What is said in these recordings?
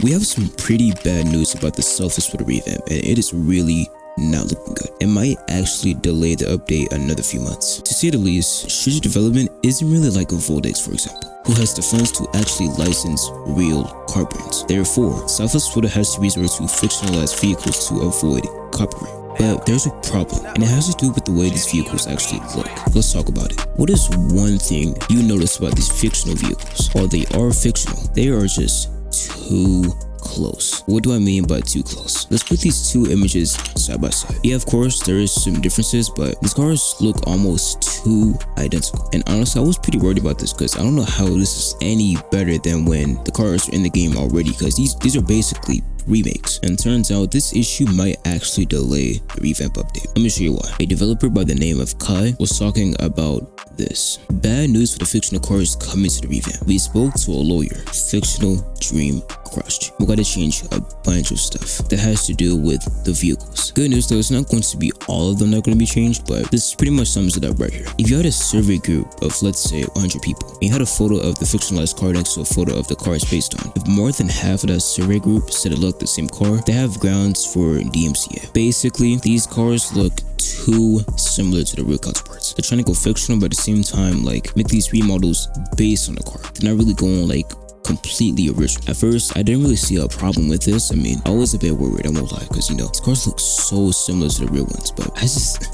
We have some pretty bad news about the Selfish for the revamp, and it is really not looking good. It might actually delay the update another few months. To say the least, strategic development isn't really like a Voldex, for example, who has the funds to actually license real car brands. Therefore, Selfish Twitter has to resort to fictionalized vehicles to avoid copyright. But there's a problem, and it has to do with the way these vehicles actually look. Let's talk about it. What is one thing you notice about these fictional vehicles? While they are fictional, they are just too close. What do I mean by too close? Let's put these two images side by side. Yeah, of course, there is some differences, but these cars look almost too identical. And honestly, I was pretty worried about this because I don't know how this is any better than when the cars are in the game already, because these are basically remakes. And turns out this issue might actually delay the revamp update. Let me show you why. A developer by the name of Kai was talking about this. Bad news for the fictional cars coming to the revamp. We spoke to a lawyer. Fictional dream crushed. We gotta change a bunch of stuff that has to do with the vehicles. Good news though, it's not going to be all of them that are going to be changed, but this pretty much sums it up right here. If you had a survey group of, let's say, 100 people, and you had a photo of the fictionalized car next to a photo of the car it's based on, if more than half of that survey group said it looked the same car, they have grounds for DMCA. Basically, these cars look too similar to the real counterparts. They're trying to go fictional, but at the same time, like, make these remodels based on the car. They're not really going like completely original. At first, I didn't really see a problem with this. I mean, I was a bit worried, I won't lie, because, you know, these cars look so similar to the real ones, but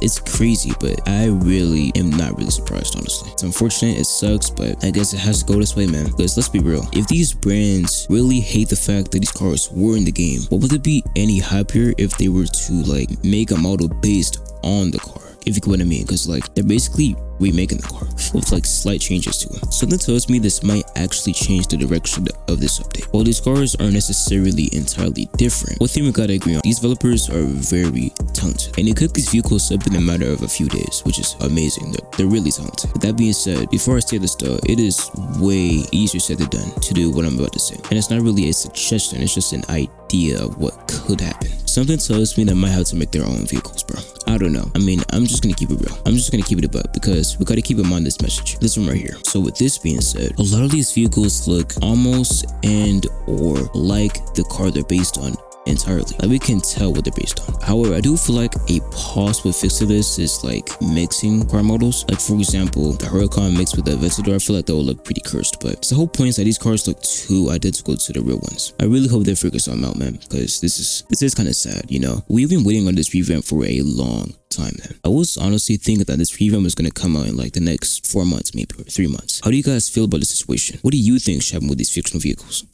it's crazy, but I really am not really surprised, honestly. It's unfortunate, it sucks, but I guess it has to go this way, man, because let's be real. If these brands really hate the fact that these cars were in the game, what would it be any happier if they were to, like, make a model based on the car? If you get what I mean, because, like, they're basically remaking the car with like slight changes to it. Something tells me this might actually change the direction of this update. While these cars aren't necessarily entirely different, one thing we gotta agree on, these developers are very talented, and they cook these vehicles up in a matter of a few days, which is amazing. They're really talented. With that being said, before I say this though, it is way easier said than done to do what I'm about to say, and it's not really a suggestion, it's just an idea of what could happen. Something tells me they might have to make their own vehicles, bro. I don't know. I mean, I'm just gonna keep it real. I'm just gonna keep it above, because we gotta keep in mind this message. This one right here. So with this being said, a lot of these vehicles look almost and or like the car they're based on entirely. Like, we can tell what they're based on. However, I do feel like a possible fix to this is like mixing car models. Like, for example, the Huracan mixed with the Aventador, I feel like that would look pretty cursed, but the whole point is that these cars look too identical to the real ones. I really hope they figure something out, man, because this is kind of sad, you know? We've been waiting on this revamp for a long time, man. I was honestly thinking that this revamp was going to come out in like the next 4 months, maybe, or 3 months. How do you guys feel about the situation? What do you think should happen with these fictional vehicles?